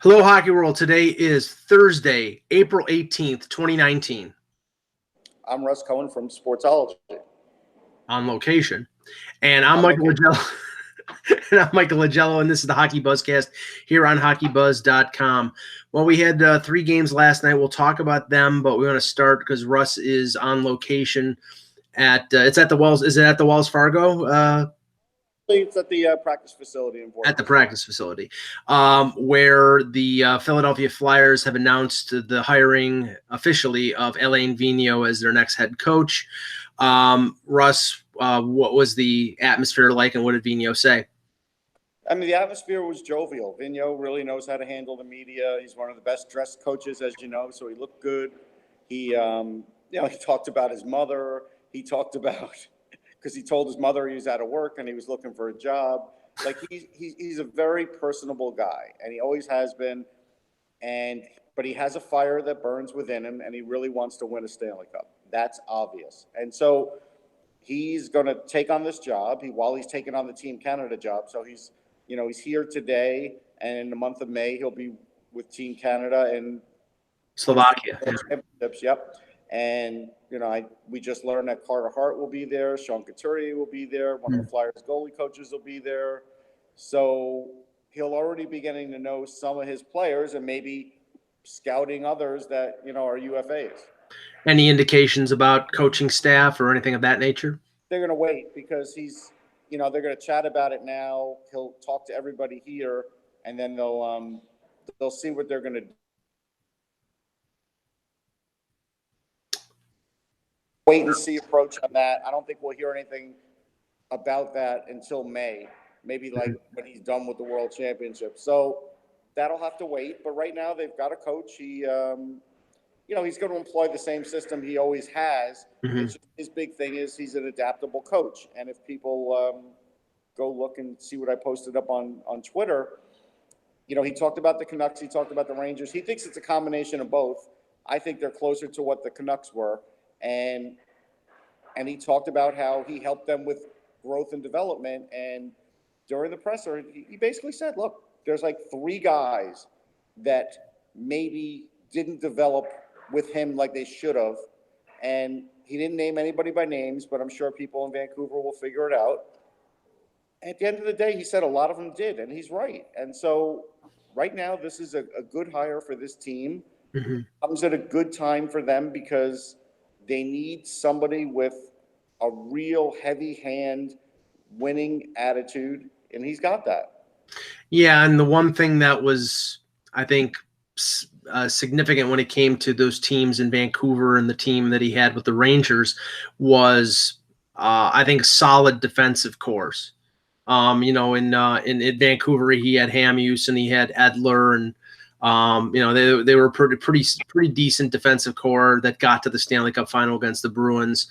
Hello, Hockey World. Today is Thursday, April 18th, 2019, I'm Russ Cohen from Sportsology. on location. And I'm On Michael location. Lagello. And I'm Michael Lagello, and this is the HockeyBuzzcast here on HockeyBuzz.com. Well, we had 3 games last night. We'll talk about them, but we want to start because Russ is on location at it's at the Wells. Is it at the Wells Fargo? It's at the practice facility in Fort At the Worth. practice facility, where the Philadelphia Flyers have announced the hiring officially of Alain Vigneault as their next head coach. Russ, what was the atmosphere like, and what did Vigneault say? I mean, the atmosphere was jovial. Vigneault really knows how to handle the media. He's one of the best dressed coaches, as you know, so he looked good. He talked about his mother. He talked about because he told his mother he was out of work and he was looking for a job. Like he's a very personable guy, and he always has been. But he has a fire that burns within him, and he really wants to win a Stanley Cup. That's obvious. And so he's going to take on this job. While he's taking on the Team Canada job, so he's here today, and in the month of May he'll be with Team Canada and Slovakia. championships. Yep. And we just learned that Carter Hart will be there, Sean Couturier will be there, one of the Flyers goalie coaches will be there. So he'll already be getting to know some of his players and maybe scouting others that are UFAs. Any indications about coaching staff or anything of that nature? They're going to wait because they're going to chat about it now. He'll talk to everybody here, and then they'll see what they're going to do. Wait and see approach on that. I don't think we'll hear anything about that until May, maybe like when he's done with the World Championship. So that'll have to wait. But right now they've got a coach. He's going to employ the same system he always has. Mm-hmm. His big thing is he's an adaptable coach. And if people go look and see what I posted up on Twitter, he talked about the Canucks. He talked about the Rangers. He thinks it's a combination of both. I think they're closer to what the Canucks were. And he talked about how he helped them with growth and development. And during the presser, he basically said, look, there's like 3 guys that maybe didn't develop with him like they should have. And he didn't name anybody by names, but I'm sure people in Vancouver will figure it out. At the end of the day, he said a lot of them did, and he's right. And so right now, this is a good hire for this team. Mm-hmm. Comes at a good time for them because they need somebody with a real heavy hand, winning attitude, and he's got that. Yeah, and the one thing that was, I think, significant when it came to those teams in Vancouver and the team that he had with the Rangers was, I think, solid defensive cores. In Vancouver, he had Hamhuis and he had Edler, and they were pretty decent defensive core that got to the Stanley Cup final against the Bruins.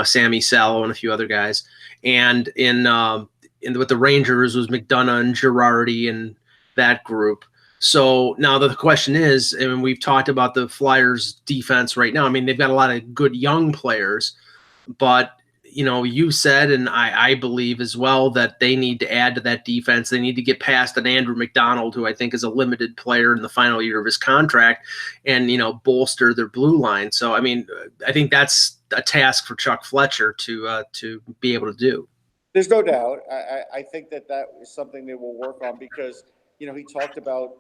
Sammy Salo and a few other guys, and with the Rangers was McDonough and Girardi and that group. So now the question is, and we've talked about the Flyers defense right now. I mean, they've got a lot of good young players, but you said, and I believe as well, that they need to add to that defense. They need to get past an Andrew McDonald, who I think is a limited player in the final year of his contract, and bolster their blue line. So I mean, I think that's a task for Chuck Fletcher to be able to do. There's no doubt. I think that is something they will work on because he talked about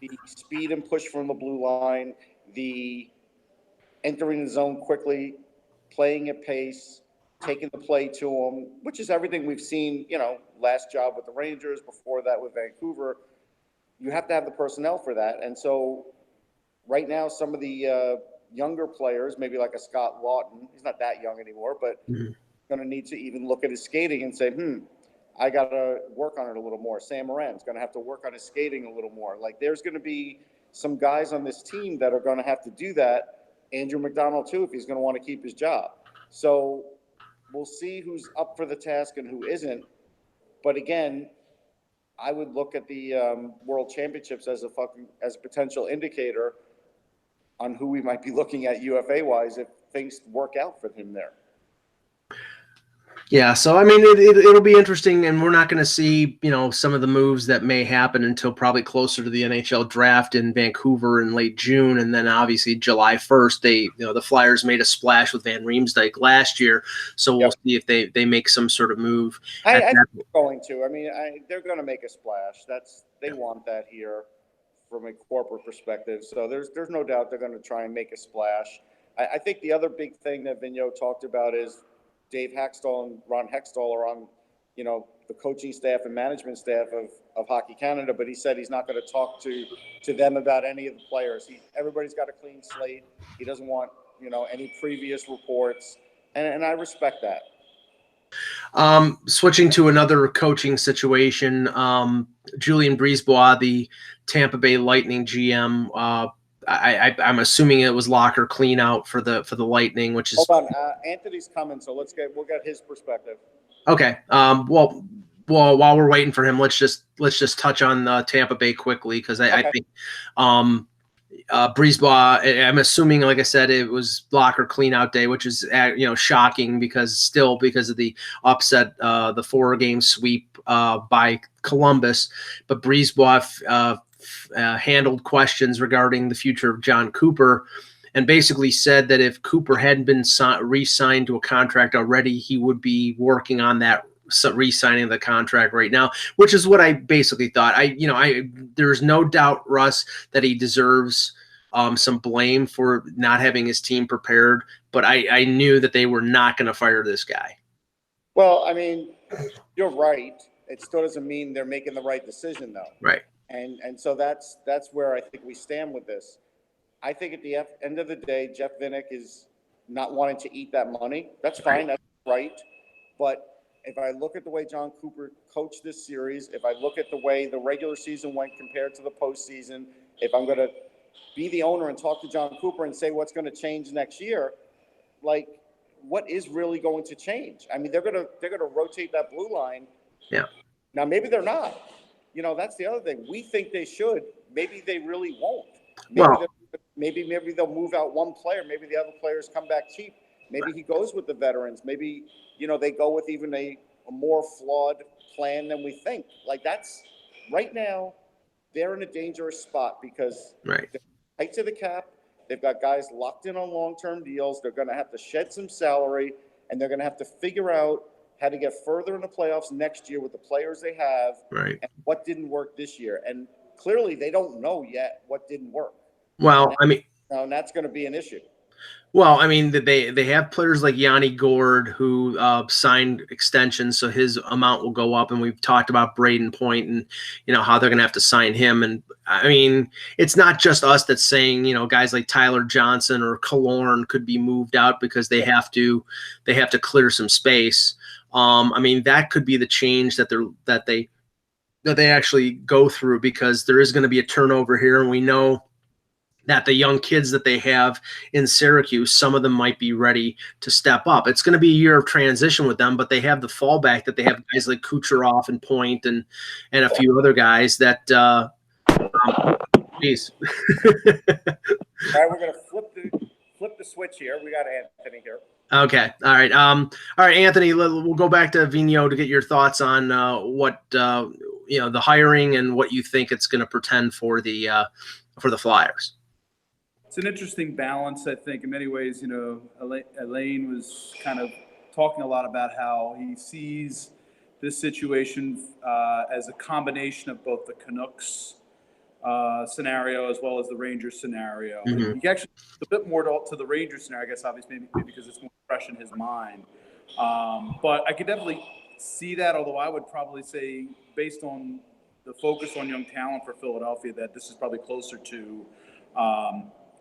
the speed and push from the blue line, the entering the zone quickly, playing at pace, taking the play to them, which is everything we've seen, last job with the Rangers, before that with Vancouver. You have to have the personnel for that. And so right now, some of the younger players, maybe like a Scott Lawton, he's not that young anymore, but going to need to even look at his skating and say, I got to work on it a little more. Sam Morin's going to have to work on his skating a little more. Like, there's going to be some guys on this team that are going to have to do that. Andrew McDonald, too, if he's going to want to keep his job. So we'll see who's up for the task and who isn't. But again, I would look at the World Championships as a potential indicator on who we might be looking at UFA-wise if things work out for him there. Yeah, so I mean, it'll be interesting, and we're not going to see, some of the moves that may happen until probably closer to the NHL draft in Vancouver in late June, and then obviously July 1st, the Flyers made a splash with Van Riemsdyk last year, so we'll Yep. see if they make some sort of move. I At think that. they're going to. I mean, they're going to make a splash. They want that here from a corporate perspective. So there's no doubt they're going to try and make a splash. I think the other big thing that Vigneault talked about is Dave Haxtell and Ron Hextall are on, the coaching staff and management staff of Hockey Canada, but he said he's not going to talk to them about any of the players. Everybody's got a clean slate. He doesn't want, any previous reports, and I respect that. Switching to another coaching situation, Julien Brisebois, the Tampa Bay Lightning GM. I'm assuming it was locker clean out for the Lightning, which is. Hold on, Anthony's coming, so we'll get his perspective. Okay. Well, while we're waiting for him, let's just touch on Tampa Bay quickly, because I think Brisebois, I'm assuming, like I said, it was locker cleanout day, which is shocking because of the upset, the 4-game sweep by Columbus. But Brisebois handled questions regarding the future of John Cooper, and basically said that if Cooper hadn't been re-signed to a contract already, he would be working on that, re-signing the contract right now, which is what I basically thought. There's no doubt, Russ, that he deserves some blame for not having his team prepared, but I knew that they were not going to fire this guy. Well, I mean, you're right. It still doesn't mean they're making the right decision, though. Right. And so that's where I think we stand with this. I think at the end of the day, Jeff Vinik is not wanting to eat that money. That's fine. That's right. But if I look at the way John Cooper coached this series, if I look at the way the regular season went compared to the postseason, if I'm going to be the owner and talk to John Cooper and say what's going to change next year, like, what is really going to change? I mean, they're going to rotate that blue line. Yeah. Now, maybe they're not. That's the other thing. We think they should. Maybe they really won't. Maybe they'll move out one player. Maybe the other players come back cheap. Maybe he goes with the veterans. Maybe, they go with even a more flawed plan than we think. Like, that's right now, they're in a dangerous spot because they're tight to the cap. They've got guys locked in on long-term deals. They're going to have to shed some salary, and they're going to have to figure out how to get further in the playoffs next year with the players they have. Right. And what didn't work this year. And clearly they don't know yet what didn't work. Well, and that's going to be an issue. Well, I mean, they have players like Yanni Gourde who signed extensions, so his amount will go up. And we've talked about Braden Point and, how they're going to have to sign him. And, I mean, it's not just us that's saying, guys like Tyler Johnson or Killorn could be moved out because they have to clear some space. I mean, that could be the change that they actually go through, because there is going to be a turnover here, and we know that the young kids that they have in Syracuse, some of them might be ready to step up. It's going to be a year of transition with them, but they have the fallback that they have guys like Kucherov and Point and a few other guys that geez. All right, we're going to flip the switch here. We got Anthony here. Okay. All right. All right, Anthony, we'll go back to Vigneault to get your thoughts on what the hiring and what you think it's going to portend for the Flyers. It's an interesting balance, I think, in many ways. Alain was kind of talking a lot about how he sees this situation as a combination of both the Canucks scenario as well as the Rangers scenario. Mm-hmm. He actually a bit more to the Rangers scenario, I guess, obviously, maybe because it's more fresh in his mind. But I could definitely see that, although I would probably say, based on the focus on young talent for Philadelphia, that this is probably closer to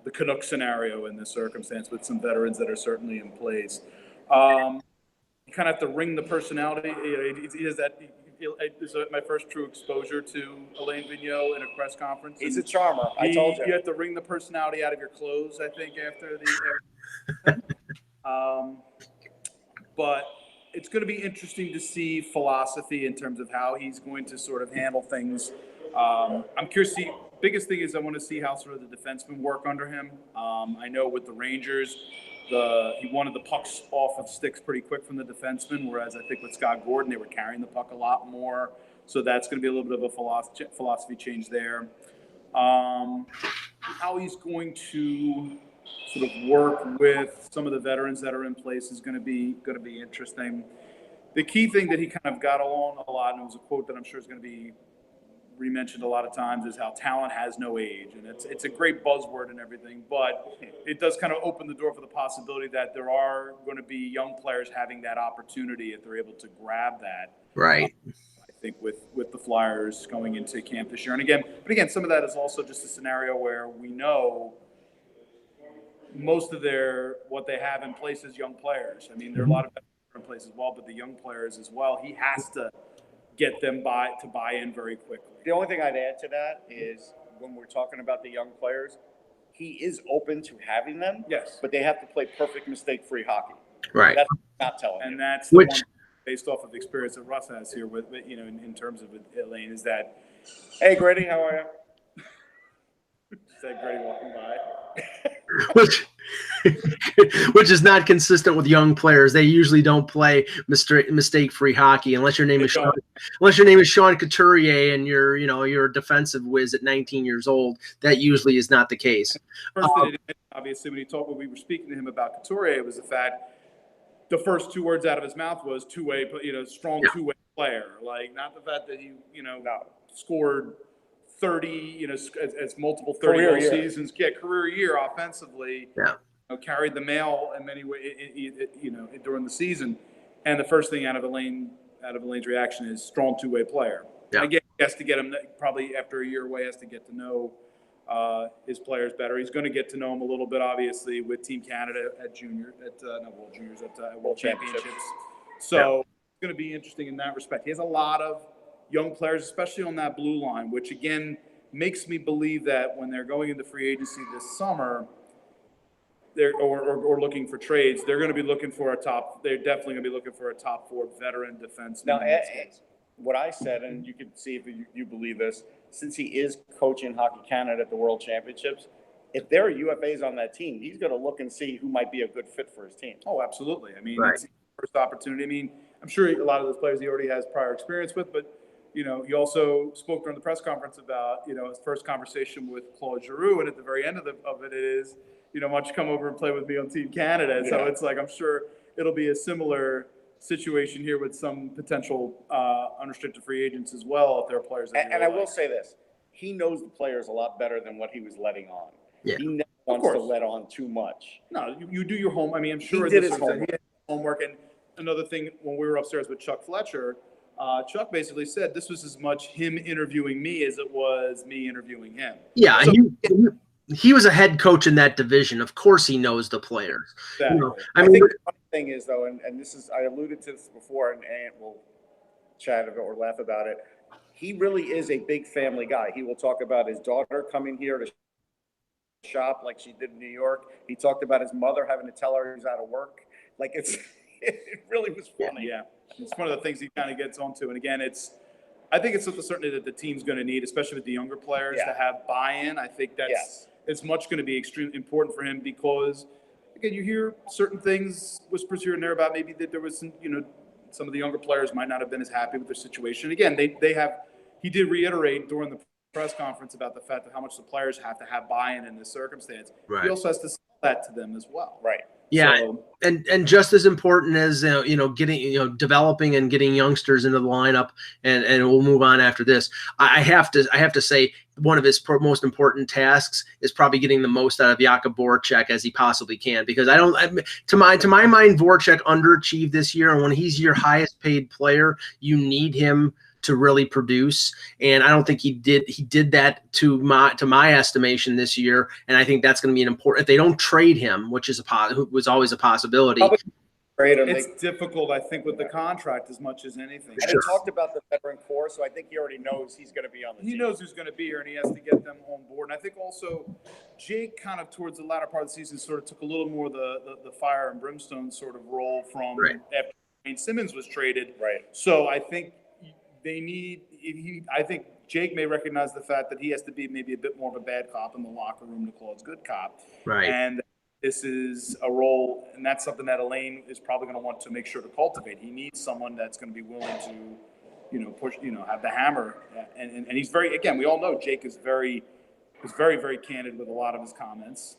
the Canucks scenario in this circumstance, with some veterans that are certainly in place. You kind of have to wring the personality. This is my first true exposure to Alain Vigneault in a press conference. He's a charmer. I told you. You have to wring the personality out of your clothes, I think, after the but it's going to be interesting to see philosophy in terms of how he's going to sort of handle things. I'm curious to see. Biggest thing is I want to see how sort of the defensemen work under him. I know with the Rangers, he wanted the pucks off of sticks pretty quick from the defenseman, whereas I think with Scott Gordon, they were carrying the puck a lot more. So that's going to be a little bit of a philosophy change there. How he's going to sort of work with some of the veterans that are in place is going to be interesting. The key thing that he kind of got along a lot, and it was a quote that I'm sure is going to be re-mentioned a lot of times, is how talent has no age. And it's a great buzzword and everything, but it does kind of open the door for the possibility that there are going to be young players having that opportunity if they're able to grab that. Right. I think with the Flyers going into camp this year. And again, some of that is also just a scenario where we know most of what they have in place is young players. I mean, there are a lot of veterans in place as well, but the young players as well, he has to get them to buy in very quickly. The only thing I'd add to that is when we're talking about the young players, he is open to having them. Yes. But they have to play perfect mistake-free hockey. Right. That's not telling you. And that's the one based off of the experience that Russ has here with in terms of Elaine, is that, hey, Grady, how are you? Said Grady walking by. which is not consistent with young players. They usually don't play mistake-free hockey unless your name is Sean Couturier and you're a defensive whiz at 19 years old. That usually is not the case. First thing, obviously, when we were speaking to him about Couturier, was the fact the first two words out of his mouth was two-way, strong two-way player. Like, not the fact that he, scored 30, as multiple 30-goal seasons. Yeah, career year offensively. Yeah. Carried the mail in many ways, during the season. And the first thing out of Elaine's reaction is strong two-way player. Yeah. Again, he has to get him, probably after a year away, has to get to know his players better. He's going to get to know him a little bit, obviously, with Team Canada at World Championships. So it's going to be interesting in that respect. He has a lot of young players, especially on that blue line, which again makes me believe that when they're going into free agency this summer, or looking for trades, they're going to be looking for they're definitely going to be looking for a top four veteran defenseman. Now, what I said, and you can see if you believe this, since he is coaching Hockey Canada at the World Championships, if there are UFAs on that team, he's going to look and see who might be a good fit for his team. Oh, absolutely. I mean, right. It's the first opportunity. I mean, I'm sure a lot of those players he already has prior experience with, but he also spoke during the press conference about, his first conversation with Claude Giroux, and at the very end of it is, why don't you come over and play with me on Team Canada? Yeah. So it's like, I'm sure it'll be a similar situation here with some potential unrestricted free agents as well, if there are players that and I will say this, he knows the players a lot better than what he was letting on. Yeah. He never wants to let on too much. No, you do your home. I mean, I'm sure he did his homework. And another thing, when we were upstairs with Chuck Fletcher, Chuck basically said this was as much him interviewing me as it was me interviewing him. Yeah, so, he was a head coach in that division. Of course he knows the players. Exactly. I think the funny thing is, though, and this is, I alluded to this before, and we'll chat about or laugh about it, he really is a big family guy. He will talk about his daughter coming here to shop like she did in New York. He talked about his mother having to tell her he's out of work. Like, it really was funny. Yeah. It's one of the things he kind of gets onto. And again, I think it's certainly that the team's going to need, especially with the younger players, to have buy-in. I think it's much going to be extremely important for him because, again, you hear certain things, whispers here and there about maybe that there was some, some of the younger players might not have been as happy with their situation. Again, he did reiterate during the press conference about the fact that how much the players have to have buy-in in this circumstance. Right. He also has to sell that to them as well. Right. Yeah, so, and just as important as getting developing and getting youngsters into the lineup, and we'll move on after this. I have to say one of his most important tasks is probably getting the most out of Jakub Voracek as he possibly can, because to my mind, Voracek underachieved this year, and when he's your highest paid player, you need him to really produce, and I don't think he did that to my estimation this year, and I think that's going to be an important. If they don't trade him, which was always a possibility. It's difficult, I think, with the contract as much as anything. And he talked about the veteran core, so I think he already knows he's going to be on the team. He knows who's going to be here, and he has to get them on board. And I think also Jake kind of towards the latter part of the season sort of took a little more the fire and brimstone sort of role from after Wayne Simmons was traded. Right. So I think I think Jake may recognize the fact that he has to be maybe a bit more of a bad cop in the locker room to Claude's good cop. Right. And this is a role, and that's something that Elaine is probably going to want to make sure to cultivate. He needs someone that's going to be willing to, push, have the hammer. And he's very, again, we all know Jake is very, very candid with a lot of his comments.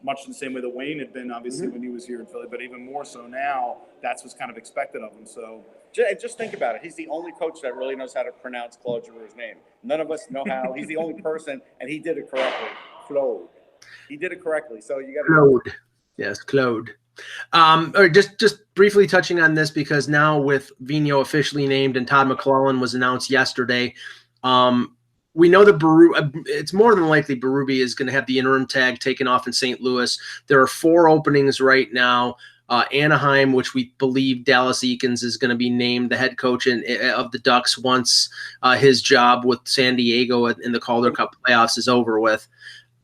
Much in the same way that Wayne had been, obviously, when he was here in Philly, but even more so now, that's what's kind of expected of him. So just think about it. He's the only coach that really knows how to pronounce Claude Giroux's name. None of us know how. He's the only person, and he did it correctly. Claude. He did it correctly. So you got to Claude. Yes, Claude. Or just briefly touching on this, because now with Vigneault officially named and Todd McClellan was announced yesterday, we know that it's more than likely Berube is going to have the interim tag taken off in St. Louis. There are 4 openings right now. Anaheim, which we believe Dallas Eakins is going to be named the head coach of the Ducks once his job with San Diego in the Calder Cup playoffs is over with.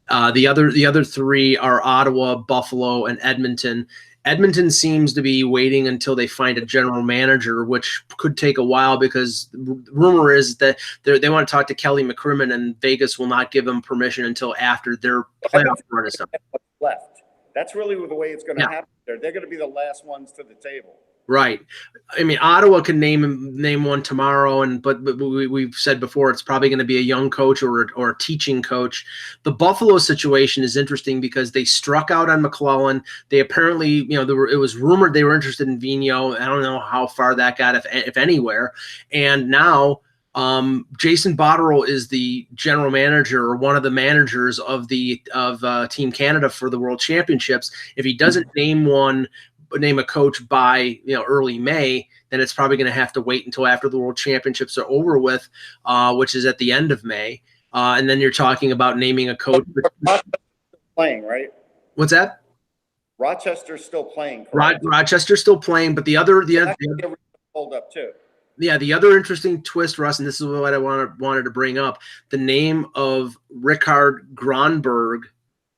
The other 3 are Ottawa, Buffalo, and Edmonton. Edmonton seems to be waiting until they find a general manager, which could take a while because the rumor is that they want to talk to Kelly McCrimmon, and Vegas will not give them permission until after their playoff run is done. left. That's really the way it's going to happen. They're going to be the last ones to the table. Right. I mean, Ottawa can name one tomorrow, but we've said before it's probably going to be a young coach or a teaching coach. The Buffalo situation is interesting because they struck out on McClellan. They apparently, it was rumored they were interested in Vigneault. I don't know how far that got, if anywhere. And now Jason Botterill is the general manager or one of the managers of Team Canada for the World Championships. If he doesn't name a coach by early May, then it's probably going to have to wait until after the World Championships are over with, which is at the end of May. And then you're talking about naming a coach. Playing, right? What's that? Rochester's still playing. Rochester's still playing, but the other hold up too. Yeah, the other interesting twist, Russ, and this is what I wanted to bring up: the name of Rickard Gronberg,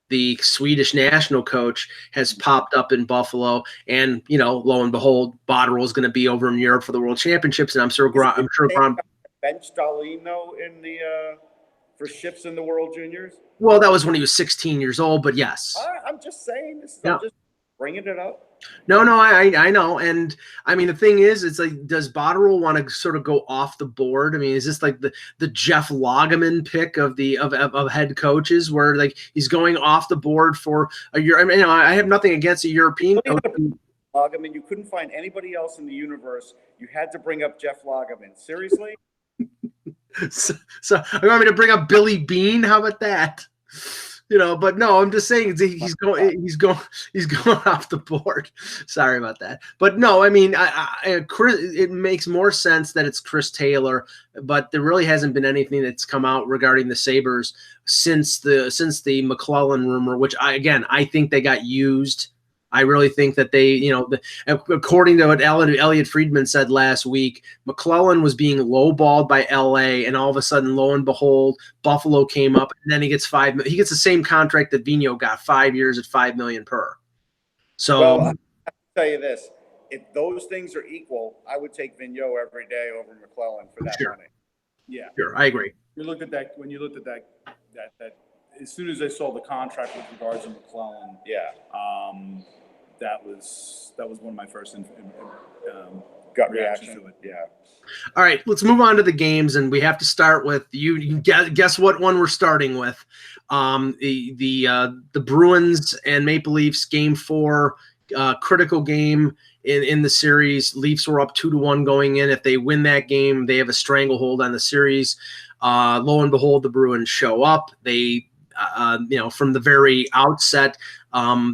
the Swedish national coach, has popped up in Buffalo, and lo and behold, Botterill is going to be over in Europe for the World Championships, and I'm sure bench Dalino in the for shifts in the World Juniors. Well, that was when he was 16 years old, but yes. I'm just saying this. I'm just bringing it up. No, I know, and I mean the thing is, it's like, does Botterill want to sort of go off the board? I mean, is this like the Jeff Lageman pick of head coaches, where like he's going off the board for a year? I mean, I have nothing against a European coach. Lageman, you couldn't find anybody else in the universe. You had to bring up Jeff Lageman. Seriously? So you want me to bring up Billy Bean? How about that? But no, I'm just saying he's going off the board. Sorry about that. But no, I mean, it makes more sense that it's Chris Taylor, but there really hasn't been anything that's come out regarding the Sabres since the McClellan rumor, which I think they got used. I really think that they, according to what Elliot Friedman said last week, McClellan was being lowballed by LA, and all of a sudden, lo and behold, Buffalo came up, and then he gets the same contract that Vigneault got, 5 years at $5 million per. So, well, I'll tell you this: if those things are equal, I would take Vigneault every day over McClellan for that money. Yeah, sure, I agree. When you looked at that, as soon as I saw the contract with regards to McClellan, that was one of my first gut reaction to it. Yeah. All right, let's move on to the games, and we have to start with you. Guess what one we're starting with? The Bruins and Maple Leafs Game 4, critical game in the series. Leafs were up 2-1 going in. If they win that game, they have a stranglehold on the series. Lo and behold, the Bruins show up. They from the very outset,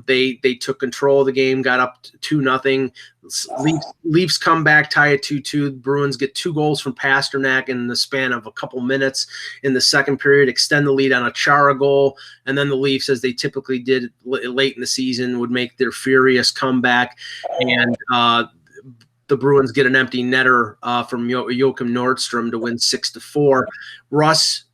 they took control of the game, got up 2-0. Leafs come back, tie it 2-2. Bruins get 2 goals from Pasternak in the span of a couple minutes in the second period, extend the lead on a Chara goal, and then the Leafs, as they typically did late in the season, would make their furious comeback, and the Bruins get an empty netter from Joachim Nordstrom to win 6-4. Russ,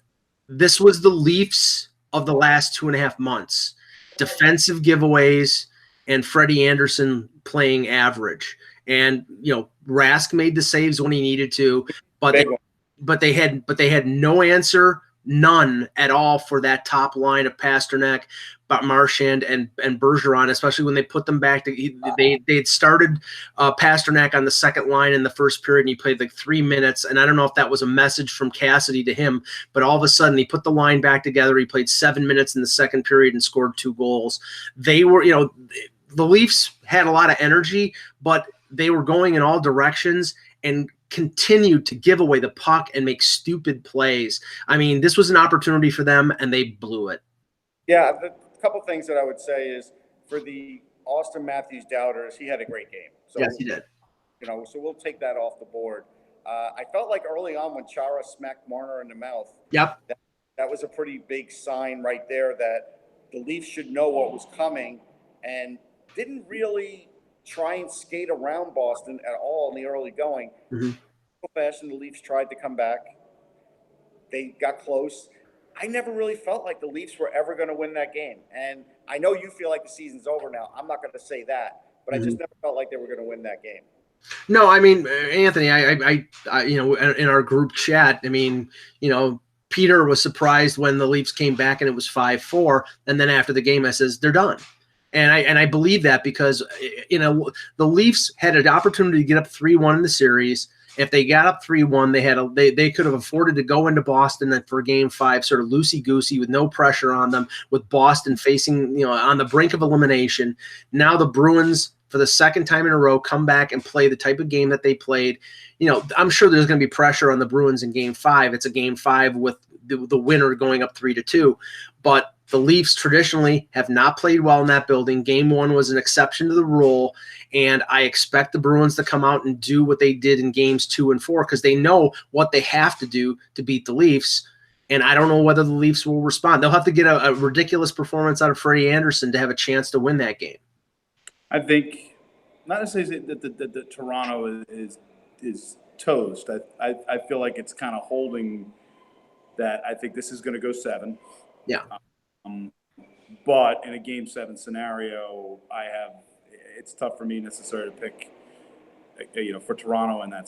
this was the Leafs of the last 2.5 months. Defensive giveaways and Freddie Anderson playing average. And Rask made the saves when he needed to, but they had no answer, none at all for that top line of Pasternak, but Marchand and Bergeron, especially when they put them back. They'd started Pasternak on the second line in the first period, and he played like 3 minutes. And I don't know if that was a message from Cassidy to him, but all of a sudden he put the line back together. He played 7 minutes in the second period and scored 2 goals. They were, the Leafs had a lot of energy, but they were going in all directions and continued to give away the puck and make stupid plays. I mean, this was an opportunity for them, and they blew it. Yeah, a couple things that I would say is for the Austin Matthews doubters, he had a great game. So, Yes, he did. So we'll take that off the board. I felt like early on when Chara smacked Marner in the mouth, Yep. that was a pretty big sign right there that the Leafs should know what was coming and didn't really try and skate around Boston at all in the early going. Mm-hmm. Fashion, the Leafs tried to come back. They got close. I never really felt like the Leafs were ever going to win that game. And I know you feel like the season's over now. I'm not going to say that, but I just never felt like they were going to win that game. No, I mean, Anthony, I in our group chat, I mean, Peter was surprised when the Leafs came back and it was 5-4. And then after the game, I says, they're done. And I believe that because, the Leafs had an opportunity to get up 3-1 in the series. If they got up 3-1, they could have afforded to go into Boston for Game 5 sort of loosey-goosey with no pressure on them, with Boston facing, on the brink of elimination. Now the Bruins, for the second time in a row, come back and play the type of game that they played. I'm sure there's going to be pressure on the Bruins in Game 5. It's a Game 5 with the winner going up 3-2. But the Leafs traditionally have not played well in that building. Game 1 was an exception to the rule, and I expect the Bruins to come out and do what they did in Games 2 and 4 because they know what they have to do to beat the Leafs, and I don't know whether the Leafs will respond. They'll have to get a ridiculous performance out of Freddie Anderson to have a chance to win that game. I think not necessarily that Toronto is toast. I feel like it's kind of holding that. I think this is going to go 7. Yeah. But in a Game 7 scenario, it's tough for me necessarily to pick, for Toronto in that.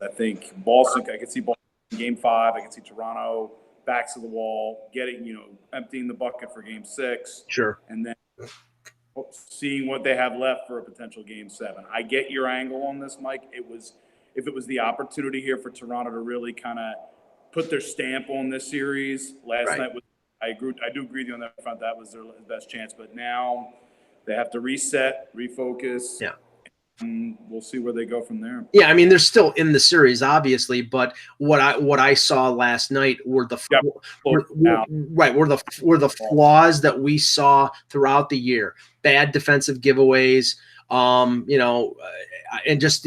I think Boston. I could see Boston in Game 5. I could see Toronto backs to the wall, emptying the bucket for Game 6. Sure. And then seeing what they have left for a potential Game 7. I get your angle on this, Mike. If it was the opportunity here for Toronto to really kind of put their stamp on this series last night. I do agree with you on that front. That was their best chance. But now they have to reset, refocus. Yeah. And we'll see where they go from there. Yeah, I mean, they're still in the series, obviously, but what I saw last night were the flaws that we saw throughout the year. Bad defensive giveaways, and just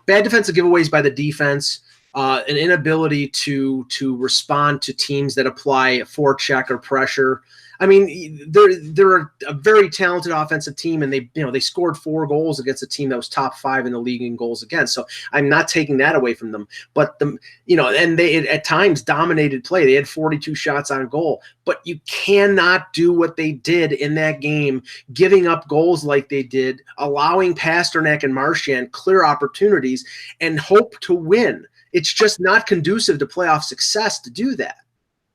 bad defensive giveaways by the defense. An inability to respond to teams that apply a forecheck or pressure. I mean, they're a very talented offensive team, and they scored 4 goals against a team that was top 5 in the league in goals against. So I'm not taking that away from them. But and they at times dominated play. They had 42 shots on goal, but you cannot do what they did in that game, giving up goals like they did, allowing Pasternak and Marchand clear opportunities, and hope to win. It's just not conducive to playoff success to do that.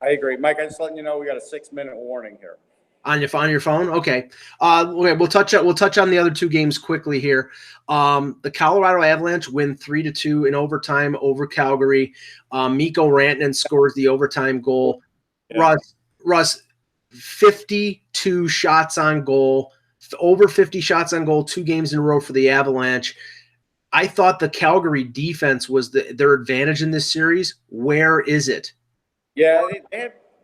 I agree, Mike. I'm just letting you know we got a 6-minute warning here. On your phone, okay. We'll touch on the other 2 games quickly here. The Colorado Avalanche win 3-2 in overtime over Calgary. Mikko Rantanen scores the overtime goal. Yeah. Russ, 52 shots on goal, over 50 shots on goal, 2 games in a row for the Avalanche. I thought the Calgary defense was their advantage in this series. Where is it? Yeah,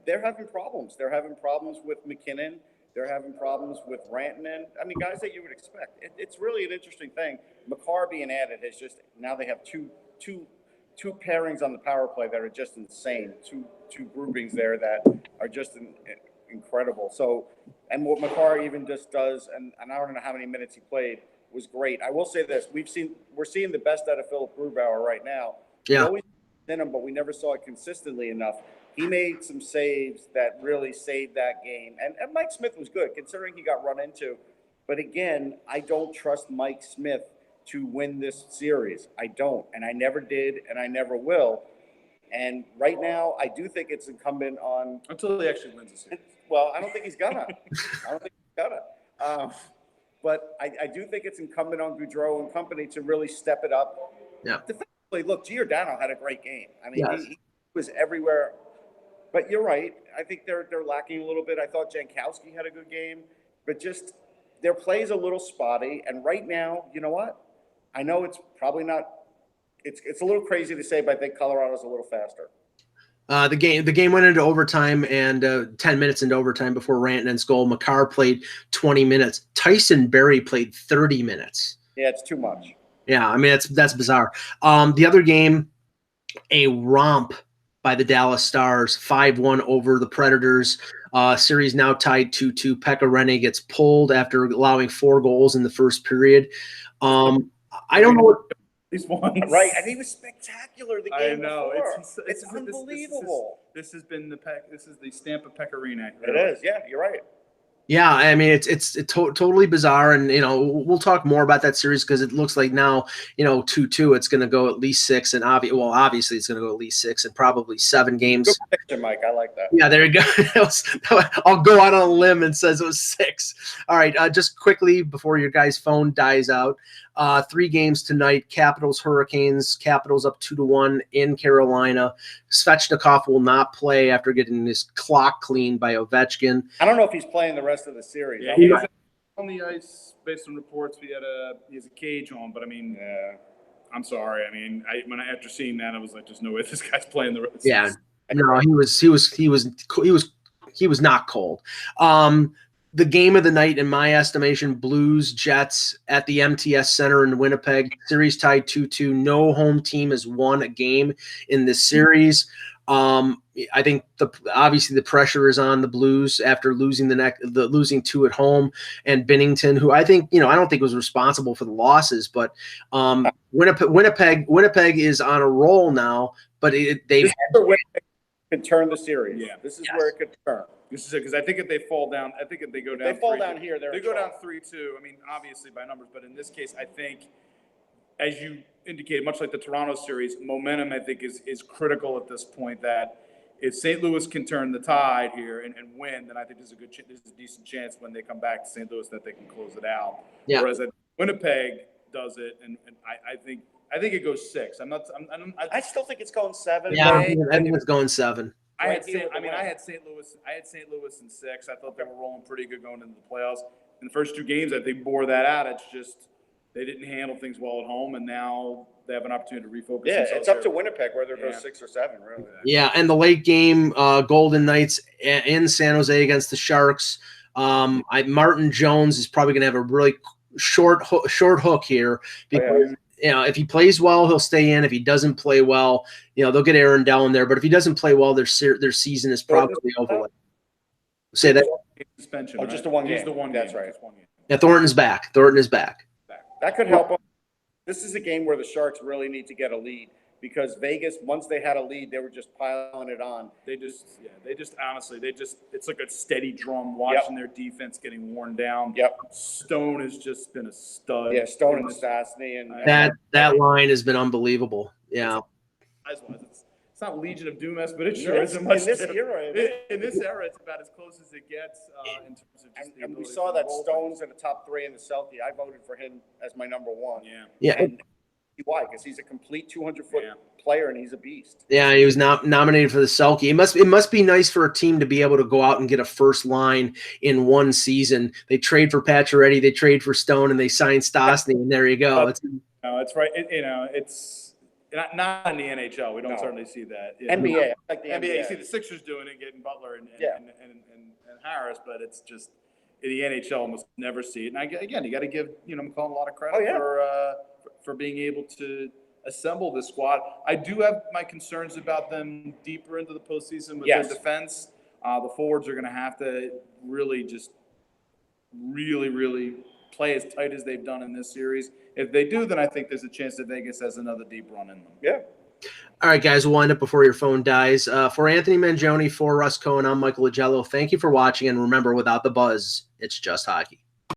they're having problems. They're having problems with McKinnon. They're having problems with Rantanen. I mean, guys that you would expect. It's really an interesting thing. Makar being added has just now they have two pairings on the power play that are just insane. Two groupings there that are just incredible. So, and what Makar even just does, and I don't know how many minutes he played, was great. I will say this: we're seeing the best out of Philip Grubauer right now. Yeah. We always in him, but we never saw it consistently enough. He made some saves that really saved that game. And Mike Smith was good, considering he got run into. But again, I don't trust Mike Smith to win this series. I don't. And I never did, and I never will. And right now, I do think it's incumbent on. Until he actually wins the series. Well, I don't think he's gonna. But I do think it's incumbent on Goudreau and company to really step it up. Yeah. Defensively, look, Giordano had a great game. I mean, Yes. he was everywhere. But you're right. I think they're lacking a little bit. I thought Jankowski had a good game, but just their play is a little spotty. And right now, you know what? I know it's probably not. It's a little crazy to say, but I think Colorado's a little faster. The game went into overtime, and 10 minutes into overtime before Rantanen's goal. Makar played 20 minutes. Tyson Berry played 30 minutes. Yeah, it's too much. Yeah, I mean that's bizarre. The other game, a romp by the Dallas Stars, 5-1 over the Predators. Series now tied 2-2. Pekka Rinne gets pulled after allowing 4 goals in the first period. I don't know what. These ones. Right, and he was spectacular the game I know. before. It's unbelievable. This has been this is the stamp of Pekka Rinne. It is, yeah, you're right. Yeah, I mean it's totally bizarre, and we'll talk more about that series because it looks like now 2-2 it's going to go at least 6, and obviously it's going to go at least 6 and probably 7 games. Good prediction, Mike. I like that. Yeah, there you go. I'll go out on a limb and says it was 6. All right, just quickly before your guys' phone dies out, 3 games tonight: Capitals, Hurricanes. Capitals up 2-1 in Carolina. Svechnikov will not play after getting his clock cleaned by Ovechkin. I don't know if he's playing the rest of the series. Yeah, he was on the ice based on reports. He has a cage on, but I mean, I'm sorry. I mean, after seeing that, I was like, "There's no way this guy's playing the rest." Yeah, no, he was not cold. The game of the night, in my estimation, Blues Jets at the MTS Center in Winnipeg. Series tied 2-2. No home team has won a game in this series. I think obviously the pressure is on the Blues after losing losing 2 at home, and Binnington, who I think I don't think was responsible for the losses, but Winnipeg is on a roll now. But Winnipeg could turn the series. Yeah, this is where it could turn. This is it, because I think if they fall down, I think if they go down, they fall down here. They go down 3-2. I mean, obviously by numbers, but in this case, I think, as you indicated, much like the Toronto series, momentum I think is critical at this point. That if St. Louis can turn the tide here and win, then I think there's a decent chance when they come back to St. Louis that they can close it out. Yeah. Whereas Winnipeg does it, and I think it goes 6. I still think it's going 7. Yeah, I think it's going 7. I had St. Louis in 6. I thought they were rolling pretty good going into the playoffs. In the first 2 games, I think bore that out. It's just they didn't handle things well at home, and now they have an opportunity to refocus. Yeah, it's up to Winnipeg whether it goes 6 or 7, really. Yeah, and the late game, Golden Knights in San Jose against the Sharks. Martin Jones is probably going to have a really short hook here because. If he plays well, he'll stay in. If he doesn't play well, they'll get Aaron Dell in there. But if he doesn't play well, their season is probably over. Say that. Suspension. Oh, just the one game. He's the one. That's game. right. Yeah, Thornton's back. That could help them. This is a game where the Sharks really need to get a lead because Vegas, once they had a lead, they were just piling it on. It's like a steady drum watching their defense getting worn down. Yep. Stone has just been a stud. Yeah, Stone and Stastny. And that line has been unbelievable. Yeah. It's not Legion of Doom-esque, but it sure isn't much. In this era, it's about as close as it gets in terms of just and we saw that Stone's in the top 3 in the Selkie. I voted for him as my number 1. Yeah. And why? Because he's a complete 200-foot player and he's a beast. Yeah, he was nominated for the Selkie. It must be nice for a team to be able to go out and get a first line in one season. They trade for Pacioretty, they trade for Stone, and they sign Stastny, and there you go. It's right. It's not in the NHL. We don't certainly see that. NBA, like the NBA. You see the Sixers doing it, getting Butler and Harris, but it's just in the NHL almost never see it. And again, you got to give McCollum a lot of credit for being able to assemble this squad. I do have my concerns about them deeper into the postseason with their defense. The forwards are going to have to really play as tight as they've done in this series. If they do, then I think there's a chance that Vegas has another deep run in them. Yeah. All right, guys, we'll wind up before your phone dies. For Anthony Mangione, for Russ Cohen, I'm Michael Agello. Thank you for watching, and remember, without the buzz, it's just hockey.